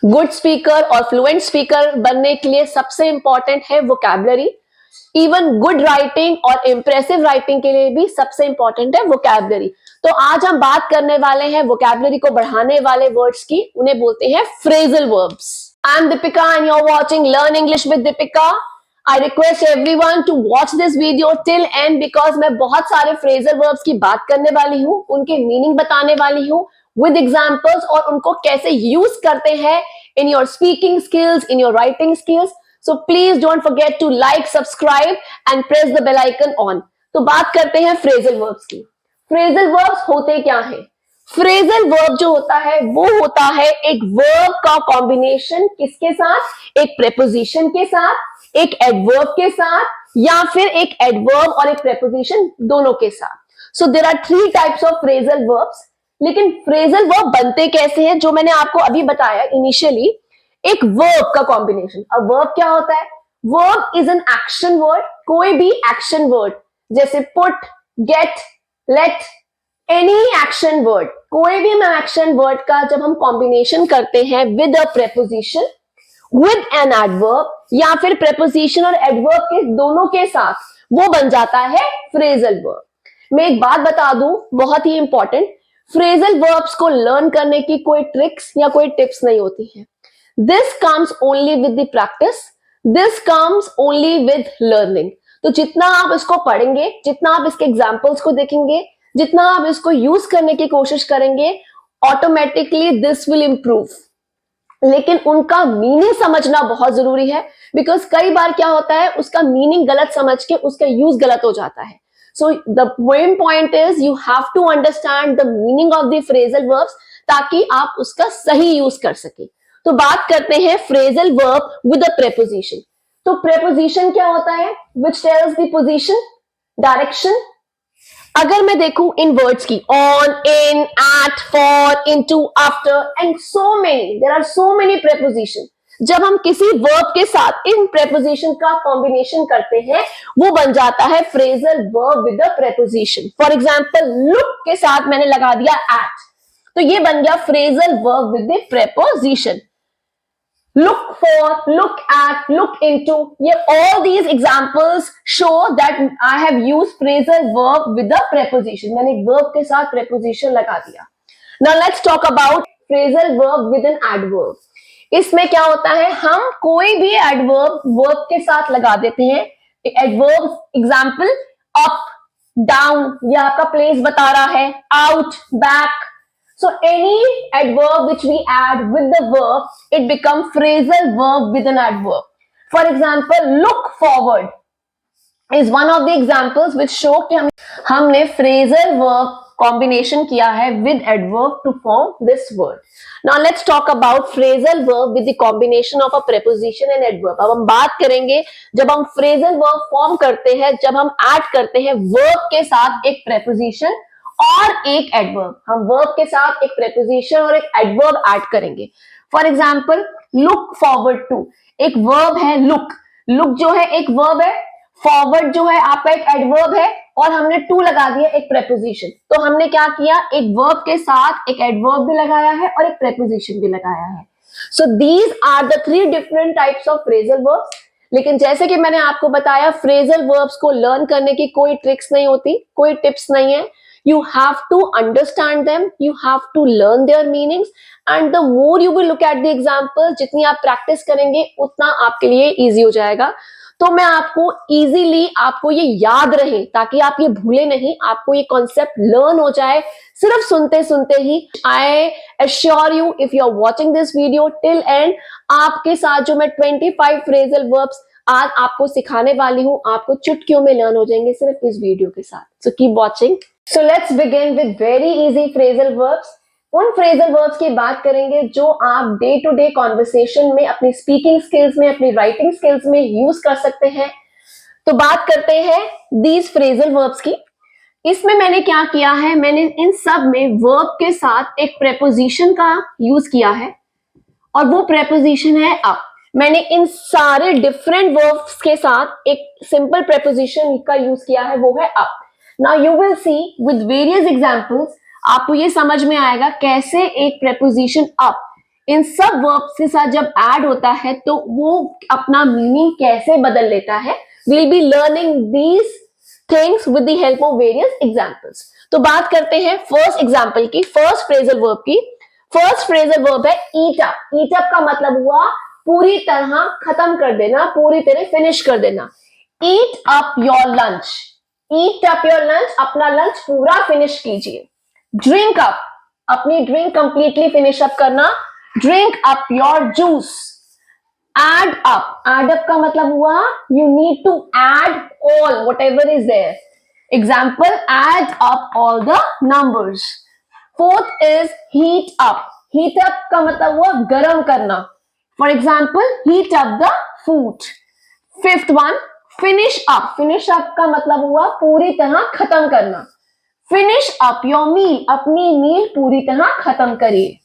Good speaker और fluent speaker बनने के लिए सबसे इंपॉर्टेंट है वोकैबुलरी। इवन गुड राइटिंग और इंप्रेसिव राइटिंग के लिए भी सबसे इंपॉर्टेंट है वोकैबुलरी। तो आज हम बात करने वाले हैं वोकैबुलरी को बढ़ाने वाले वर्ड्स की, उन्हें बोलते हैं phrasal verbs. I am Deepika and you are watching learn English with Deepika. I request everyone to watch this video till end because मैं बहुत सारे phrasal verbs की बात करने वाली हूँ, उनके मीनिंग बताने वाली हूँ with examples और उनको कैसे यूज करते हैं in your speaking skills, in your writing skills. So please don't forget to like, subscribe and press the bell icon on. तो बात करते हैं phrasal verbs की। phrasal verbs होते क्या हैं? फ्रेजल वर्ब जो होता है वो होता है एक वर्ब का कॉम्बिनेशन, किसके साथ? एक प्रेपोजिशन के साथ, एक एडवर्ब के साथ, या फिर एक एडवर्ब और एक प्रेपोजिशन दोनों के साथ। So there are 3 types of phrasal verbs. लेकिन फ्रेजल वर्ब बनते कैसे हैं, जो मैंने आपको अभी बताया इनिशियली, एक वर्ब का कॉम्बिनेशन। अब वर्ब क्या होता है? Verb is an action word. कोई भी एक्शन वर्ड जैसे put, get, let, any action word, कोई भी एक्शन वर्ड का जब हम कॉम्बिनेशन करते हैं with a preposition, with an adverb, या फिर प्रेपोजिशन और एडवर्ब के दोनों के साथ, वो बन जाता है फ्रेजल वर्ब। मैं एक बात बता दूं, बहुत ही इंपॉर्टेंट, फ्रेजल वर्ब्स को लर्न करने की कोई ट्रिक्स या कोई टिप्स नहीं होती है। This comes only with the practice, this comes only with learning. तो जितना आप इसको पढ़ेंगे, जितना आप इसके एग्जाम्पल्स को देखेंगे, जितना आप इसको यूज करने की कोशिश करेंगे, ऑटोमेटिकली दिस विल इंप्रूव। लेकिन उनका मीनिंग समझना बहुत जरूरी है, बिकॉज कई बार क्या होता है, उसका मीनिंग गलत समझ के उसका यूज गलत हो जाता है। So the main point is you have to understand the meaning of the phrasal verbs, ताकि आप उसका सही यूज कर सके। तो बात करते हैं phrasal verb with a preposition. तो प्रेपोजिशन क्या होता है? Which tells the position, direction. अगर मैं देखूं इन वर्ड्स की, on, in, at, for, into, after and so many, there are so many preposition. जब हम किसी वर्ब के साथ इन प्रेपोजिशन का कॉम्बिनेशन करते हैं, वो बन जाता है phrasal verb with a preposition. For example, look के साथ मैंने लगा दिया एट, तो ये बन गया phrasal verb with the preposition. Look for, look at, look into, all these examples show that I have used phrasal verb with the preposition. मैंने एक verb के साथ preposition लगा दिया। Now let's talk about phrasal verb with an adverb. इसमें क्या होता है, हम कोई भी adverb verb के साथ लगा देते हैं। Adverb example, up, down, ये आपका place बता रहा है, out, back. So any adverb which we add with the verb, it becomes phrasal verb with an adverb. For example, look forward is one of the examples which show कि हमने phrasal verb combination किया है with adverb to form this word. Now let's talk about phrasal verb with the combination of a preposition and adverb. अब हम बात करेंगे जब हम phrasal verb form करते हैं, जब हम add करते हैं verb के साथ एक preposition और एक एडवर्ब। हम वर्ब के साथ एक प्रेपोजिशन और एक एडवर्ब ऐड करेंगे। For example, look forward to, एक वर्ब है लुक, लुक जो है एक वर्ब है, फॉरवर्ड जो है आपका एक एडवर्ब है, और हमने टू लगा दिया एक प्रेपोजिशन। तो हमने क्या किया, एक वर्ब के साथ एक एडवर्ब भी लगाया है और एक प्रेपोजिशन भी लगाया है। So these are the 3 different types of phrasal verbs. लेकिन जैसे कि मैंने आपको बताया, फ्रेजल वर्ब्स को लर्न करने की कोई ट्रिक्स नहीं होती, कोई टिप्स नहीं है। You have to understand them, you have to learn their meanings, and the more you will look at the examples, जितनी आप प्रैक्टिस करेंगे उतना आपके लिए इजी हो जाएगा। तो मैं आपको इजीली, आपको ये याद रहे, ताकि आप ये भूले नहीं, आपको ये कॉन्सेप्ट लर्न हो जाए सिर्फ सुनते सुनते ही। I assure you, if you are watching this video till end, आपके साथ जो मैं 25 phrasal verbs आज आपको सिखाने वाली हूँ, आपको चुटकियों में लर्न हो जाएंगे सिर्फ इस वीडियो के साथ। So keep watching. So let's begin with very easy phrasal verbs. उन phrasal verbs की बात करेंगे जो आप डे टू डे कॉन्वर्सेशन में, अपनी स्पीकिंग स्किल्स में, अपनी राइटिंग स्किल्स में यूज कर सकते हैं। तो बात करते हैं these phrasal verbs की। इसमें मैंने क्या किया है, मैंने इन सब में verb के साथ एक preposition का यूज किया है, और वो preposition है up। मैंने इन सारे डिफरेंट वर्ब्स के साथ एक सिंपल preposition का यूज किया है, वो है up. Now you will see with various examples, आपको ये समझ में आएगा कैसे एक preposition up इन सब वर्ब्स के साथ जब ऐड होता है तो वो अपना मीनिंग कैसे बदल लेता है, we'll be learning these things with the help of various examples. तो बात करते हैं फर्स्ट एग्जाम्पल की, फर्स्ट फ्रेजल वर्ब की. फर्स्ट फ्रेजल वर्ब है ईट अप. ईट अप का मतलब हुआ पूरी तरह खत्म कर देना, पूरी तरह फिनिश कर देना. Eat up your lunch. Eat up your lunch, अपना लंच पूरा फिनिश कीजिए. ड्रिंक अप, अपनी ड्रिंक कंप्लीटली फिनिश अप करना. Drink up your juice. Add up, add up का मतलब हुआ you need to add all whatever is there. Example, add up all the numbers. Fourth is heat up. Heat up का मतलब हुआ गर्म करना. For example, heat up the food. Fifth one, finish up. Finish up का मतलब हुआ पूरी तरह खत्म करना. फिनिश अप योर मील, अपनी मील पूरी तरह खत्म करिए.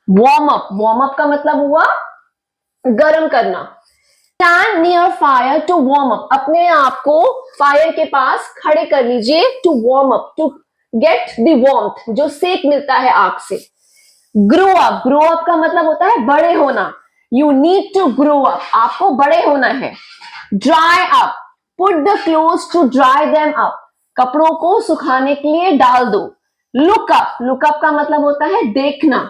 वार्म अप, वार्म अप का मतलब हुआ गर्म करना. Stand near fire to warm up, अपने आप को फायर के पास खड़े कर लीजिए. To warm up, to get the warmth, जो सेक मिलता है आग से. ग्रो अप, ग्रो अप का मतलब होता है बड़े होना. You need to grow up, आपको बड़े होना है. Dry up, put the clothes to dry them up, कपड़ों को सुखाने के लिए डाल दो. लुक अप, लुक अप का मतलब होता है देखना.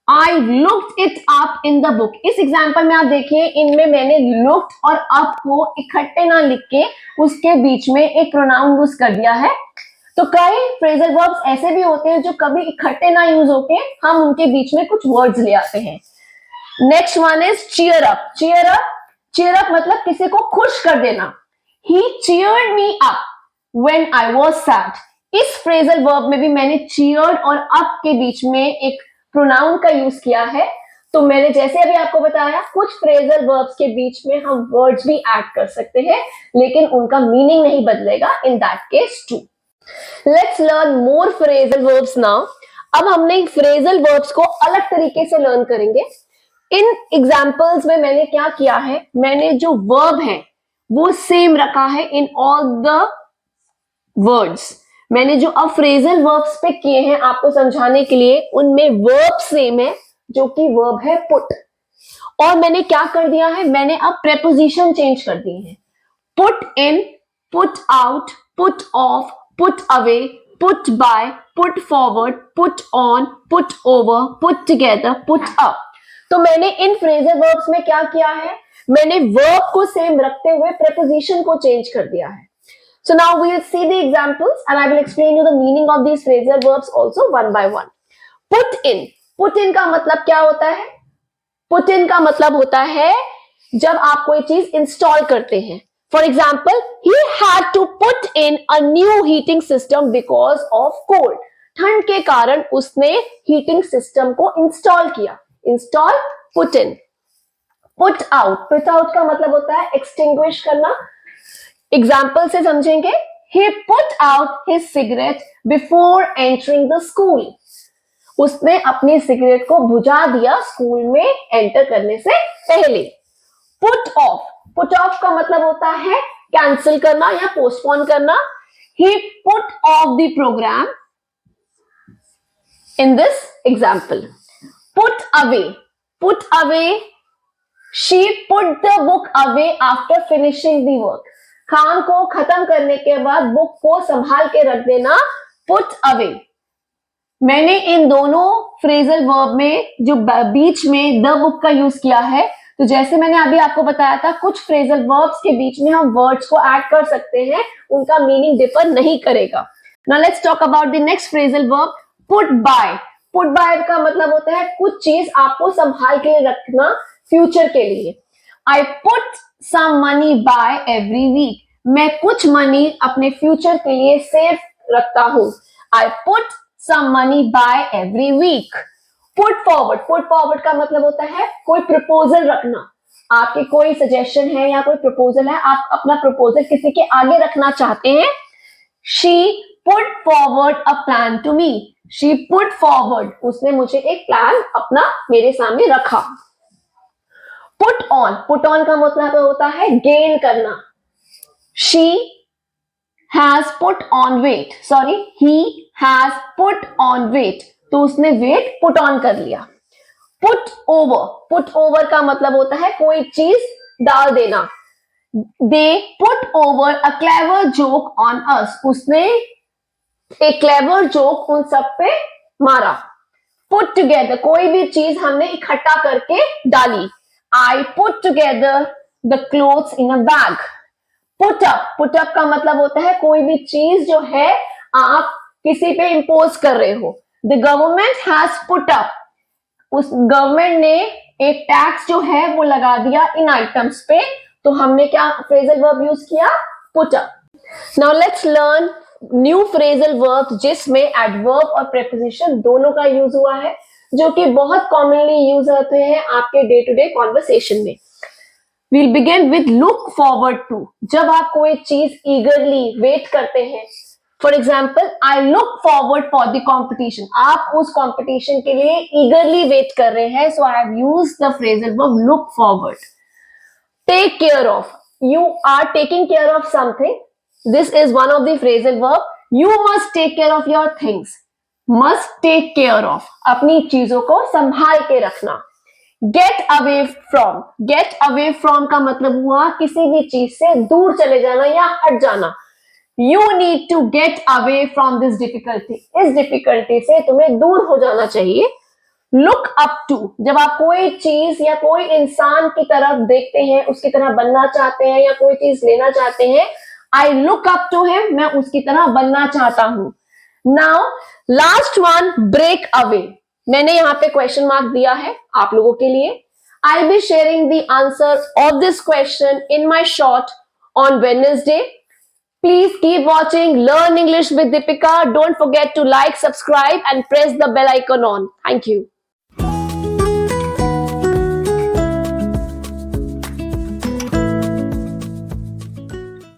I looked it up in the book. इस एग्जाम्पल में आप देखिए, इनमें मैंने looked और up को इकट्ठे ना लिख के उसके बीच में एक प्रोनाउन यूज कर दिया है. तो कई फ्रेजल वर्ब्स ऐसे भी होते हैं जो कभी इकट्ठे ना यूज होके हम उनके बीच में कुछ वर्ड्स ले आते हैं. Next one is cheer up. cheer up, cheer up मतलब किसी को खुश कर देना. He cheered me up when I was sad. इस फ्रेजल वर्ब में भी मैंने cheered और up के बीच में एक प्रोनाउन का यूज किया है. तो मैंने जैसे अभी आपको बताया, कुछ फ्रेजल वर्ब्स के बीच में हम वर्ड्स भी ऐड कर सकते हैं, लेकिन उनका मीनिंग नहीं बदलेगा in that case too. Let's learn more phrasal verbs now. अब हमने फ्रेजल वर्ब्स को अलग तरीके से लर्न करेंगे. इन एग्जाम्पल्स में मैंने क्या किया है, मैंने जो वर्ब है वो सेम रखा है इन ऑल द वर्ड्स. मैंने जो अब फ्रेजल वर्ब्स पे किए हैं आपको समझाने के लिए, उनमें वर्ब सेम है जो कि वर्ब है पुट. और मैंने क्या कर दिया है, मैंने अब प्रेपोजिशन चेंज कर दिए हैं. Put in, put out, put off, put away, put buy, put forward, put on, put over, put together, put up. तो मैंने इन फ्रेजल वर्ब्स में क्या किया है, मैंने वर्ब को सेम रखते हुए प्रेपोजिशन को चेंज कर दिया है. So now we will see the examples and I will explain you the meaning of these phrasal verbs also one by one. Put in. Put in का मतलब क्या होता है? Put in का मतलब होता है जब आप कोई चीज इंस्टॉल करते हैं. For example, he had to put in a new heating system because of cold. ठंड के कारण उसने हीटिंग सिस्टम को इंस्टॉल किया. Install, put in. Put out. Put out का मतलब होता है एक्सटिंग्विश करना. एग्जाम्पल से समझेंगे. He put out his cigarette before entering the school. उसने अपनी सिगरेट को बुझा दिया स्कूल में एंटर करने से पहले. Put off. Put off का मतलब होता है कैंसिल करना या पोस्टपोन करना. He put off the program in this example. Put away. Put away. She put the book away after finishing the work. काम को खत्म करने के बाद बुक को संभाल के रख देना. Put away. मैंने इन दोनों फ्रेजल वर्ब में जो बीच में द बुक का यूज किया है, तो जैसे मैंने अभी आपको बताया था, कुछ फ्रेजल वर्ब्स के बीच में हम वर्ड्स को ऐड कर सकते हैं, उनका मीनिंग डिफर नहीं करेगा. Now let's talk about the next phrasal verb, put buy. Put buy का मतलब होता है कुछ चीज आपको संभाल के रखना फ्यूचर के लिए. I put some money by every week. मैं कुछ मनी अपने फ्यूचर के लिए सेव रखता हूं. I put some money by every week. Put forward. Put forward का मतलब होता है कोई प्रपोजल रखना. आपके कोई सजेशन है या कोई प्रपोजल है, आप अपना प्रपोजल किसी के आगे रखना चाहते हैं. She put forward a plan to me. She put forward. उसने मुझे एक प्लान अपना मेरे सामने रखा. Put on. Put on का मतलब होता है गेन करना. She has put on weight. Sorry, he has put on weight. तो उसने वेट पुट ऑन कर लिया. पुट ओवर का मतलब होता है कोई चीज डाल देना. They put over a clever joke on us. उसने एक क्लेवर जोक उन सब पे मारा. पुट टुगेदर, कोई भी चीज हमने इकट्ठा करके डाली. I put together the clothes in a bag. Put up का मतलब होता है कोई भी चीज जो है आप किसी पे इंपोज कर रहे हो. The government has put up, उस गवर्नमेंट ने एक टैक्स जो है वो लगा दिया इन आइटम्स पे. तो हमने क्या फ्रेजल वर्ब यूज किया? Put up. Now let's learn new phrasal verb जिसमें एडवर्ब और प्रेपोजिशन दोनों का यूज हुआ है, जो कि बहुत कॉमनली यूज होते हैं आपके डे टू डे कॉन्वर्सेशन में. We'll begin with look forward to. जब आप कोई चीज eagerly वेट करते हैं. For example, I look forward for the competition. आप उस कॉम्पिटिशन के लिए eagerly वेट कर रहे हैं. So I have used the phrasal verb look forward. Take care of. You are taking care of something. This is one of the phrasal verb. You must take care of your things. Must take care of. अपनी चीजों को संभाल के रखना. Gate away from. Gate away from का मतलब हुआ किसी भी चीज से दूर चले जाना या हट जाना. You need to get away from this difficulty. इस डिफिकल्टी से तुम्हें दूर हो जाना चाहिए. Look up to. जब आप कोई चीज या कोई इंसान की तरफ देखते हैं, उसकी तरह बनना चाहते हैं या कोई चीज लेना चाहते हैं, I look up to him, मैं उसकी तरह बनना चाहता हूं. Now last one, break away. मैंने यहाँ पे क्वेश्चन मार्क दिया है आप लोगों के लिए. I be sharing the answer of this question in my short on Wednesday. Please keep watching Learn English with Deepika. Don't forget to like, subscribe and press the bell icon on. Thank you.